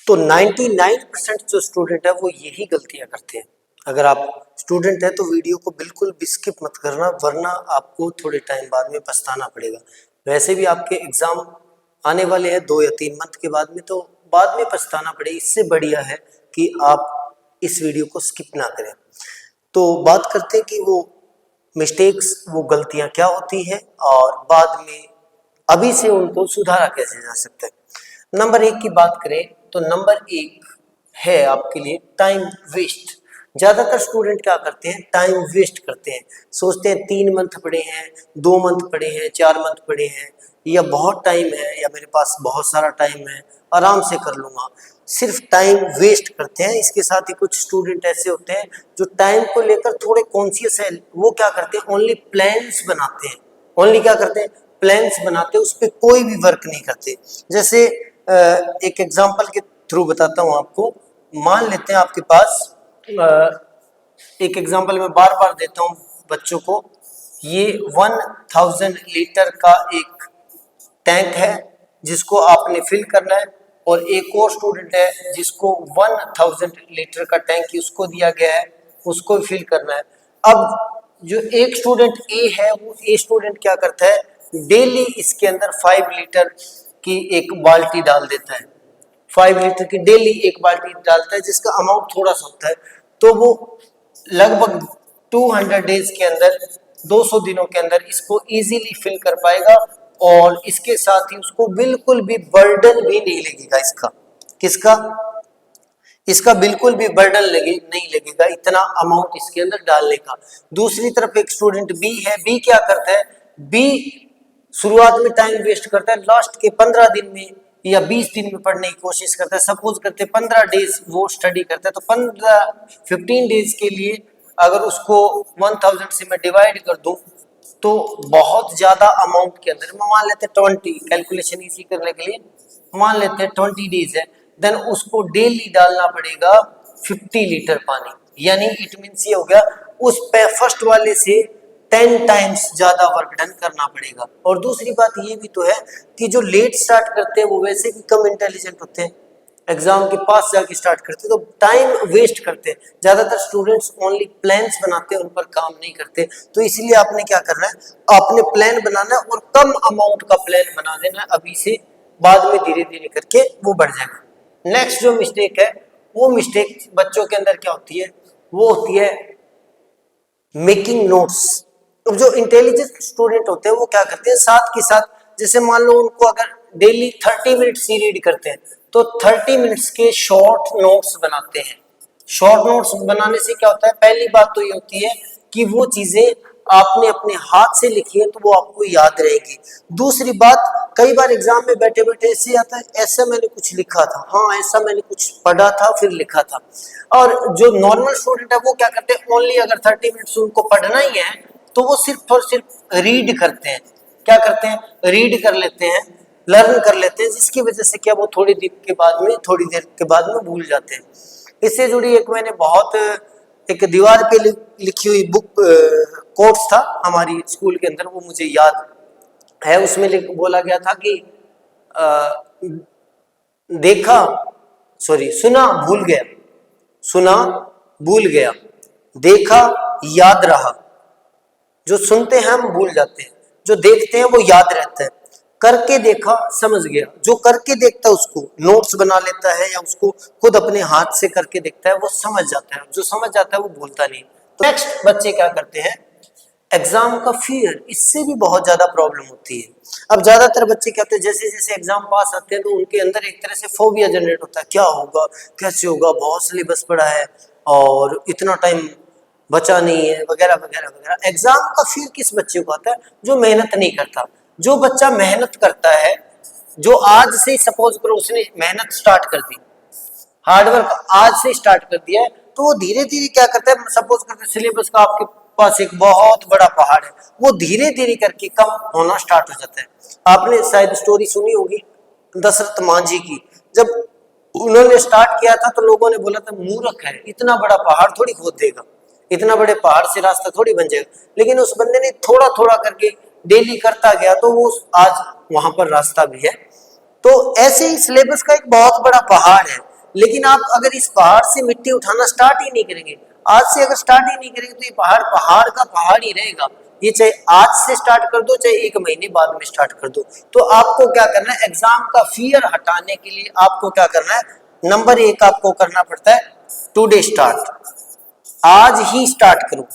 तो 99% जो स्टूडेंट है वो यही गलतियां करते हैं। अगर आप स्टूडेंट है तो वीडियो को बिल्कुल भी स्किप मत करना, वरना आपको थोड़े टाइम बाद में पछताना पड़ेगा। वैसे भी आपके एग्जाम आने वाले हैं 2 या 3 मंथ के बाद में, तो बाद में पछताना पड़े, इससे बढ़िया है कि आप इस वीडियो को स्किप ना करें। तो बात करते हैं कि वो मिस्टेक्स, वो गलतियां क्या होती है और बाद में अभी से उनको सुधारा कैसे जा सकता है। नंबर 1 की बात करें तो नंबर 1 है आपके लिए टाइम वेस्ट। ज्यादातर स्टूडेंट क्या करते हैं, टाइम वेस्ट करते हैं। सोचते हैं 3 मंथ पड़े हैं, 2 मंथ पड़े हैं, 4 मंथ पड़े हैं, या बहुत टाइम है, या मेरे पास बहुत सारा टाइम है, आराम से कर लूंगा। सिर्फ टाइम वेस्ट करते हैं। इसके साथ ही कुछ स्टूडेंट ऐसे होते हैं जो टाइम को लेकर थोड़े कॉन्शियस है। वो क्या करते हैं, ओनली प्लान्स बनाते हैं। ओनली क्या करते हैं, प्लान्स बनाते हैं, उस पर कोई भी वर्क नहीं करते। जैसे एक एग्जांपल के थ्रू बताता हूँ आपको। मान लेते हैं आपके पास एक एग्जांपल मैं बार बार देता हूँ बच्चों को। ये 1000 लीटर का एक टैंक है जिसको आपने फिल करना है, और एक और स्टूडेंट है जिसको 1000 लीटर का टैंक उसको दिया गया है, उसको फिल करना है। अब जो एक स्टूडेंट ए है, वो ए स्टूडेंट क्या करता है, डेली इसके अंदर 5 लीटर की एक बाल्टी डाल देता है। 5 लीटर की डेली एक बाल्टी डालता है, जिसका अमाउंट थोड़ा सा होता है। तो वो लगभग 200 डेज के अंदर, 200 दिनों के अंदर इसको इजीली फिल कर पाएगा, और इसके साथ ही उसको बिल्कुल भी बर्डन भी नहीं लगेगा। इसका किसका, इसका बिल्कुल भी बर्डन नहीं लगेगा इतना अमाउंट इसके अंदर डालने का। दूसरी तरफ एक स्टूडेंट बी है। बी क्या करता है, बी शुरुआत में टाइम वेस्ट करता है, लास्ट के 15 दिन में या 20 दिन में पढ़ने की कोशिश करता है। सपोज करते 15 डेज वो स्टडी करता है, तो 15 डेज के लिए अगर उसको 1000 से मैं डिवाइड कर दूं तो बहुत ज्यादा अमाउंट के अंदर, मान लेते हैं 20, कैलकुलेशन इजी करने के लिए मान लेते हैं 20 डेज है, देन उसको डेली डालना पड़ेगा 50 लीटर पानी। यानी इट मीन्स ये हो गया, उस पे फर्स्ट वाले से 10 टाइम्स ज्यादा वर्क डन करना पड़ेगा। और दूसरी बात ये भी तो है कि जो लेट स्टार्ट करते हैं वो वैसे भी कम इंटेलिजेंट होते हैं, एग्जाम के पास जाके स्टार्ट करते हैं, तो टाइम वेस्ट करते हैं। ज्यादातर स्टूडेंट्स ओनली प्लान्स बनाते हैं, उन पर काम नहीं करते। तो इसलिए आपने क्या करना है, आपने प्लान बनाना है और कम अमाउंट का प्लान बना देना है अभी से, बाद में धीरे धीरे करके वो बढ़ जाएगा। नेक्स्ट जो मिस्टेक है, वो मिस्टेक बच्चों के अंदर क्या होती है, वो होती है मेकिंग नोट्स। तो जो इंटेलिजेंट स्टूडेंट होते हैं वो क्या करते हैं, साथ के साथ जैसे मान लो उनको अगर डेली 30 मिनट्स ही रीड करते हैं, तो 30 मिनट्स के शॉर्ट नोट्स बनाते हैं। शॉर्ट नोट्स बनाने से क्या होता है, पहली बात तो ये होती है कि वो चीजें आपने अपने हाथ से लिखी है तो वो आपको याद रहेगी। दूसरी बात, कई बार एग्जाम में बैठे बैठे ऐसे आता है, ऐसा मैंने कुछ लिखा था, हाँ ऐसा मैंने कुछ पढ़ा था फिर लिखा था। और जो नॉर्मल स्टूडेंट है वो क्या करते हैं, ओनली अगर 30 मिनट्स उनको पढ़ना ही है तो वो सिर्फ और सिर्फ रीड करते हैं। क्या करते हैं, रीड कर लेते हैं, लर्न कर लेते हैं, जिसकी वजह से क्या वो थोड़ी देर के बाद में भूल जाते हैं। इससे जुड़ी एक मैंने बहुत एक दीवार पे लिखी हुई बुक कोट्स था हमारी स्कूल के अंदर, वो मुझे याद है। उसमें बोला गया था कि सुना भूल गया, सुना भूल गया, देखा याद रहा। जो सुनते हैं हम भूल जाते हैं, जो देखते हैं वो याद रहता है। करके देखा समझ गया, जो करके देखता है उसको नोट्स बना लेता है, या उसको खुद अपने हाथ से करके देखता है वो समझ जाता है, जो समझ जाता है वो भूलता नहीं। तो नेक्स्ट बच्चे क्या करते हैं, एग्जाम का फियर, इससे भी बहुत ज्यादा प्रॉब्लम होती है। अब ज्यादातर बच्चे क्या होते हैं, जैसे जैसे एग्जाम पास आते हैं तो उनके अंदर एक तरह से फोबिया जनरेट होता है, क्या होगा कैसे होगा, बहुत सिलेबस पड़ा है और इतना टाइम बचा नहीं है, वगैरह वगैरह वगैरह। एग्जाम का फिर किस बच्चे को आता है, जो मेहनत नहीं करता। जो बच्चा मेहनत करता है, जो आज से सपोज करो उसने मेहनत स्टार्ट कर दी, हार्डवर्क आज से स्टार्ट कर दिया है, तो वो धीरे धीरे क्या करता है, सपोज करते सिलेबस का आपके पास एक बहुत बड़ा पहाड़ है, वो धीरे धीरे करके कम होना स्टार्ट हो जाता है। आपने शायद स्टोरी सुनी होगी दशरथ मांझी की। जब उन्होंने स्टार्ट किया था तो लोगों ने बोला था मूर्ख है, इतना बड़ा पहाड़ थोड़ी खोद देगा, इतना बड़े पहाड़ से रास्ता थोड़ी बन जाएगा। लेकिन उस बंदे ने थोड़ा थोड़ा करके डेली करता गया तो वो आज वहां पर रास्ता भी है। तो ऐसे ही सिलेबस का एक बहुत बड़ा पहाड़ है, लेकिन आप अगर इस पहाड़ से मिट्टी उठाना स्टार्ट ही नहीं करेंगे, आज से अगर स्टार्ट ही नहीं करेंगे, तो ये पहाड़ पहाड़ का पहाड़ ही रहेगा। ये चाहे आज से स्टार्ट कर दो, चाहे 1 महीने बाद में स्टार्ट कर दो। तो आपको क्या करना है, एग्जाम का फियर हटाने के लिए आपको क्या करना है, नंबर 1 आपको करना पड़ता है टुडे स्टार्ट, आज ही स्टार्ट करो,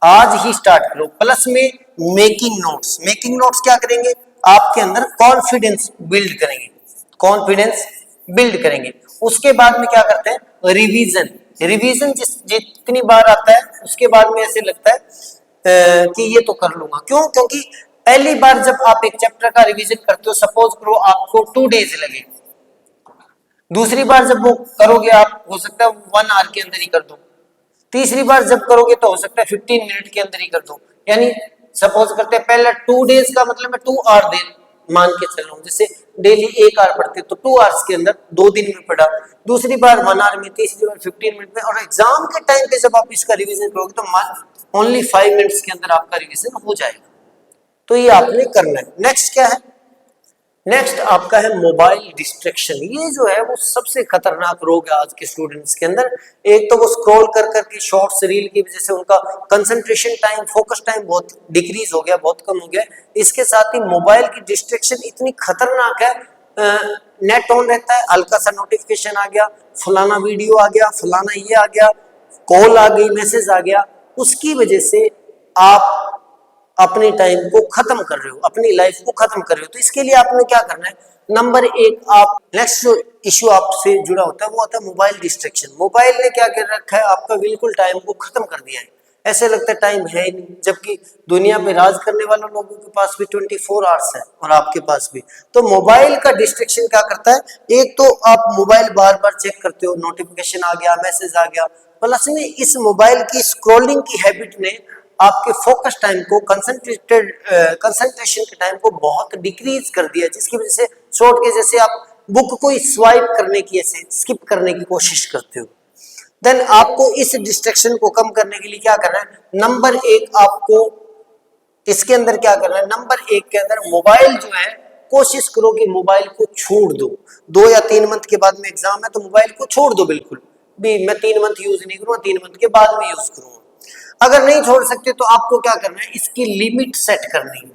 आज ही स्टार्ट करो। प्लस में मेकिंग नोट्स, मेकिंग नोट्स क्या करेंगे, आपके अंदर कॉन्फिडेंस बिल्ड करेंगे, कॉन्फिडेंस बिल्ड करेंगे। उसके बाद में क्या करते हैं, रिवीजन, रिवीजन जितनी बार आता है उसके बाद में ऐसे लगता है कि ये तो कर लूंगा। क्यों? क्योंकि पहली बार जब आप एक चैप्टर का रिवीजन करते हो, सपोज करो आपको 2 डेज लगे, दूसरी बार जब वो करोगे आप, हो सकता है 1 आवर के अंदर ही कर दो, तीसरी बार जब करोगे तो हो सकता है 15 मिनट के अंदर ही कर दो। यानी सपोज करते हैं पहले 2 डेज का मतलब मैं 2 आवर दे मान के चल रहा हूँ, जैसे डेली 1 आवर पढ़ते तो 2 आवर्स के अंदर 2 दिन में पढ़ा, दूसरी बार 1 आवर में, तीसरी बार 15 मिनट में, और एग्जाम के टाइम पे जब आप इसका रिवीजन करोगे तो ओनली 5 मिनट्स के अंदर आपका रिवीजन हो जाएगा। तो ये आपने करना है। नेक्स्ट क्या है, नेक्स्ट आपका है मोबाइल डिस्ट्रैक्शन। ये जो है वो सबसे खतरनाक रोग है आज के स्टूडेंट्स के अंदर। एक तो वो स्क्रॉल कर करके शॉर्ट्स रील की वजह से उनका कंसंट्रेशन टाइम, फोकस टाइम बहुत डिक्रीज हो गया, बहुत कम हो गया। इसके साथ ही मोबाइल की डिस्ट्रैक्शन इतनी खतरनाक है, नेट ऑन रहता है, हल्का सा नोटिफिकेशन आ गया, फलाना वीडियो आ गया, फलाना ये आ गया, कॉल आ गई, मैसेज आ गया, उसकी वजह से आप अपने टाइम को खत्म कर रहे हो, अपनी लाइफ को खत्म कर रहे हो। तो इसके लिए आपने क्या करना है, नंबर 1 आप नेक्स्ट जो इश्यू आपसे जुड़ा होता है वो होता है मोबाइल डिस्ट्रैक्शन। मोबाइल ने क्या कर रखा है, आपका बिल्कुल टाइम को खत्म कर दिया है। ऐसे लगता है टाइम है ही नहीं, जबकि दुनिया में राज करने वाले लोगों के पास भी 24 आवर्स है और आपके पास भी। तो मोबाइल का डिस्ट्रैक्शन क्या करता है, एक तो आप मोबाइल बार बार चेक करते हो, नोटिफिकेशन आ गया, मैसेज आ गया, प्लस में इस मोबाइल की स्क्रॉलिंग की हैबिट ने आपके फोकस टाइम को, कंसंट्रेशन के टाइम को बहुत डिक्रीज कर दिया, जिसकी वजह से शॉर्ट के जैसे आप बुक को स्वाइप करने की, ऐसे स्किप करने की कोशिश करते हो। देन आपको इस डिस्ट्रैक्शन को कम करने के लिए क्या करना है, नंबर 1 आपको इसके अंदर क्या करना है, नंबर 1 के अंदर मोबाइल जो है, कोशिश करो कि मोबाइल को छोड़ दो। 2 या 3 मंथ के बाद में एग्जाम है तो मोबाइल को छोड़ दो बिल्कुल भी, मैं 3 मंथ यूज नहीं करूंगा, 3 मंथ के बाद में यूज करूंगा। अगर नहीं छोड़ सकते तो आपको क्या करना है, इसकी लिमिट सेट करनी है।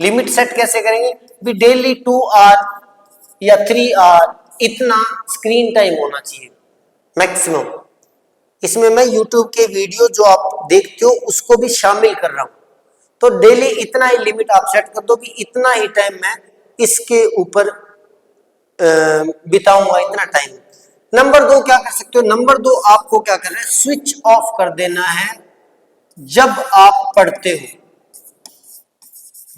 लिमिट सेट कैसे करेंगे, भी डेली 2 आवर या 3 आवर इतना स्क्रीन टाइम होना चाहिए मैक्सिमम। इसमें मैं YouTube के वीडियो जो आप देखते हो उसको भी शामिल कर रहा हूं। तो डेली इतना ही लिमिट आप सेट कर दो कि इतना ही टाइम मैं इसके ऊपर बिताऊंगा, इतना टाइम। नंबर 2 क्या कर सकते हो, नंबर 2 आपको क्या करना है, स्विच ऑफ कर देना है जब आप पढ़ते हो।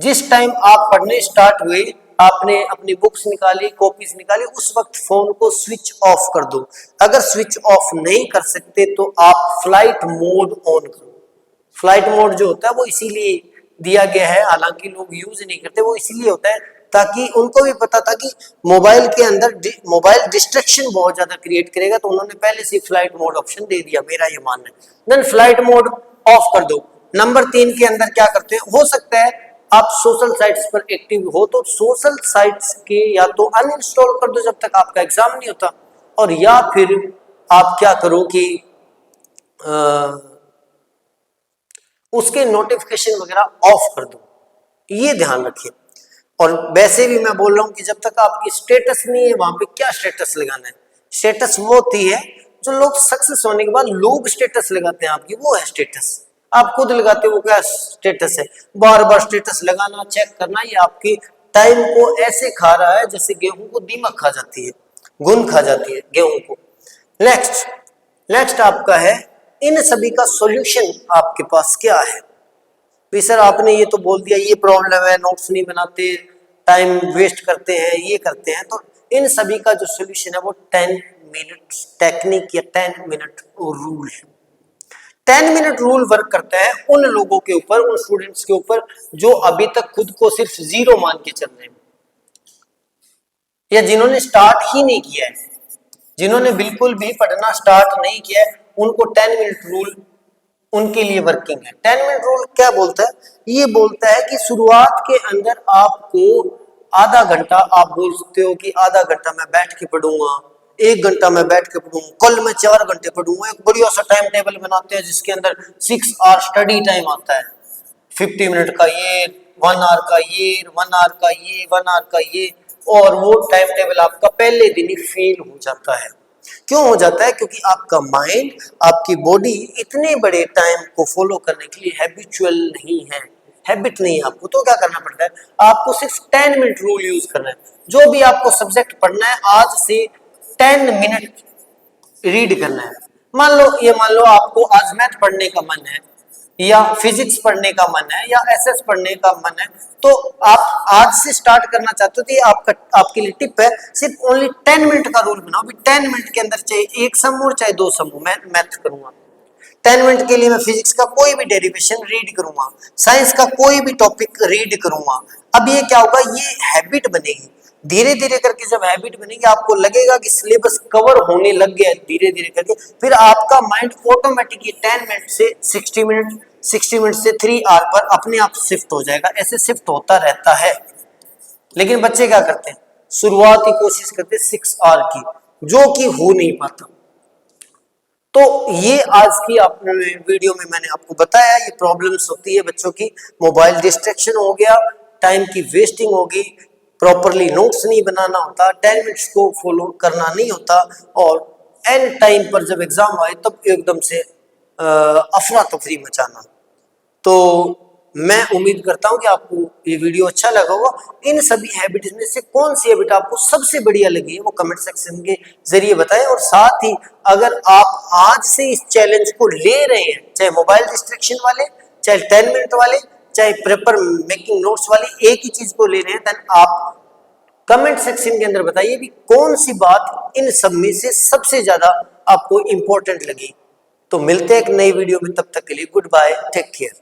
जिस टाइम आप पढ़ने स्टार्ट हुए, आपने अपनी बुक्स निकाली, कॉपीज निकाली, उस वक्त फोन को स्विच ऑफ कर दो। अगर स्विच ऑफ नहीं कर सकते तो आप फ्लाइट मोड ऑन करो। फ्लाइट मोड जो होता है वो इसीलिए दिया गया है, हालांकि लोग यूज नहीं करते, वो इसीलिए होता है ताकि उनको भी पता था कि मोबाइल के अंदर मोबाइल डिस्ट्रैक्शन बहुत ज्यादा क्रिएट करेगा, तो उन्होंने पहले से फ्लाइट मोड ऑप्शन दे दिया, मेरा ये मानना है। देन फ्लाइट मोड ऑफ कर दो। नंबर 3 के अंदर क्या करते हो सकता है आप सोशल साइट्स पर एक्टिव हो तो सोशल साइट्स के या तो अनइंस्टॉल कर दो जब तक आपका एग्जाम नहीं होता, और या फिर आप क्या करो कि उसके नोटिफिकेशन वगैरह ऑफ कर दो, ये ध्यान रखिए। और वैसे भी मैं बोल रहा हूं कि जब तक आपकी स्टेटस नहीं है वहां पे क्या स्टेटस लगाना है। स्टेटस वो होती है जो लोग सक्सेस होने के बाद लोग स्टेटस लगाते हैं आपकी, वो है स्टेटस। आप खुद लगाते हो वो क्या स्टेटस है, बार बार स्टेटस लगाना, चेक करना, ये आपकी टाइम को ऐसे खा रहा है जैसे गेहूं को दीमक खा जाती है, घुन खा जाती है गेहूं को। नेक्स्ट आपका है, इन सभी का सॉल्यूशन आपके पास क्या है। तो सर आपने ये तो बोल दिया, ये प्रॉब्लम है, नोट्स नहीं बनाते, टाइम वेस्ट करते हैं, ये करते हैं, तो इन सभी का जो सॉल्यूशन है वो 10 मिनट टेक्निक या 10 minute rule. 10 minute rule work करता है उन लोगों के ऊपर, उन स्टूडेंट्स के ऊपर जो अभी तक खुद को सिर्फ 0 मान के चल रहे हैं, या जिन्होंने स्टार्ट ही नहीं किया है, जिन्होंने बिल्कुल भी पढ़ना स्टार्ट नहीं किया है, उनको 10 मिनट रूल उनके लिए वर्किंग है। 10 मिनट रूल क्या बोलता है, ये बोलता है कि शुरुआत के अंदर आपको आधा घंटा, आप बोलते हो कि आधा घंटा मैं बैठ के पढ़ूंगा, 1 घंटा मैं बैठ के पढ़ूंगा, कल मैं 4 घंटे पढ़ूंगा। एक बढ़िया सा टाइम टेबल बनाते हैं जिसके अंदर 6 आवर स्टडी टाइम आता है, 50 मिनट का ये, 1 आवर का ये, 1 आवर का ये, 1 आवर का ये, और वो टाइम टेबल आपका पहले दिन ही फेल हो जाता है। क्यों हो जाता है? क्योंकि आपका माइंड, आपकी बॉडी इतने बड़े टाइम को फॉलो करने के लिए हैबिचुअल नहीं है, हैबिट नहीं है आपको। तो क्या करना पड़ता है? आपको सिर्फ 10 मिनट रूल यूज करना है। जो भी आपको सब्जेक्ट पढ़ना है, आज से 10 मिनट रीड करना है। मान लो आपको आज मैथ पढ़ने का मन है, या फिजिक्स पढ़ने का मन है, या एसएस पढ़ने का मन है, तो आप आज से स्टार्ट करना चाहते हो तो ये आपके लिए टिप है। सिर्फ ओनली 10 मिनट का रूल बनाओ। 10 मिनट के अंदर चाहे एक सम हो चाहे 2 सम हो, मैं मैथ करूंगा। 10 मिनट के लिए मैं फिजिक्स का कोई भी डेरिवेशन रीड करूंगा, साइंस का कोई भी टॉपिक रीड करूंगा। अब ये क्या होगा? ये हैबिट बनेगी। धीरे धीरे करके जब हैबिट बनेगी, आपको लगेगा कि सिलेबस कवर होने लग गया है धीरे धीरे करके, फिर आपका माइंड ऑटोमेटिकली 10 मिनट से 60 मिनट, 60 मिनट से 3 आवर पर अपने आप शिफ्ट हो जाएगा। ऐसे शिफ्ट होता रहता है। लेकिन बच्चे क्या करते हैं? शुरुआत की कोशिश करते हैं 6 आवर की, जो कि हो नहीं पाता। तो ये आज की आपने वीडियो में मैंने आपको बताया, ये प्रॉब्लम्स होती है बच्चों की। मोबाइल डिस्ट्रैक्शन हो गया, टाइम की वेस्टिंग होगी, प्रॉपरली नोट्स नहीं बनाना होता, 10 मिनट्स को फॉलो करना नहीं होता, और एंड टाइम पर जब एग्जाम आए तब एकदम से अफरा तफरी मचाना। तो मैं उम्मीद करता हूं कि आपको ये वीडियो अच्छा लगा होगा। इन सभी हैबिट्स में से कौन सी हैबिट आपको सबसे बढ़िया लगी है वो कमेंट सेक्शन के जरिए बताएं। और साथ ही अगर आप आज से इस चैलेंज को ले रहे हैं, चाहे मोबाइल डिस्ट्रैक्शन वाले, चाहे 10 मिनट वाले, चाहे पेपर मेकिंग नोट्स वाली, एक ही चीज को ले रहे हैं, देन आप कमेंट सेक्शन के अंदर बताइए भी कौन सी बात इन सब में से सबसे ज्यादा आपको इंपॉर्टेंट लगी। तो मिलते हैं एक नई वीडियो में, तब तक के लिए गुड बाय, टेक केयर।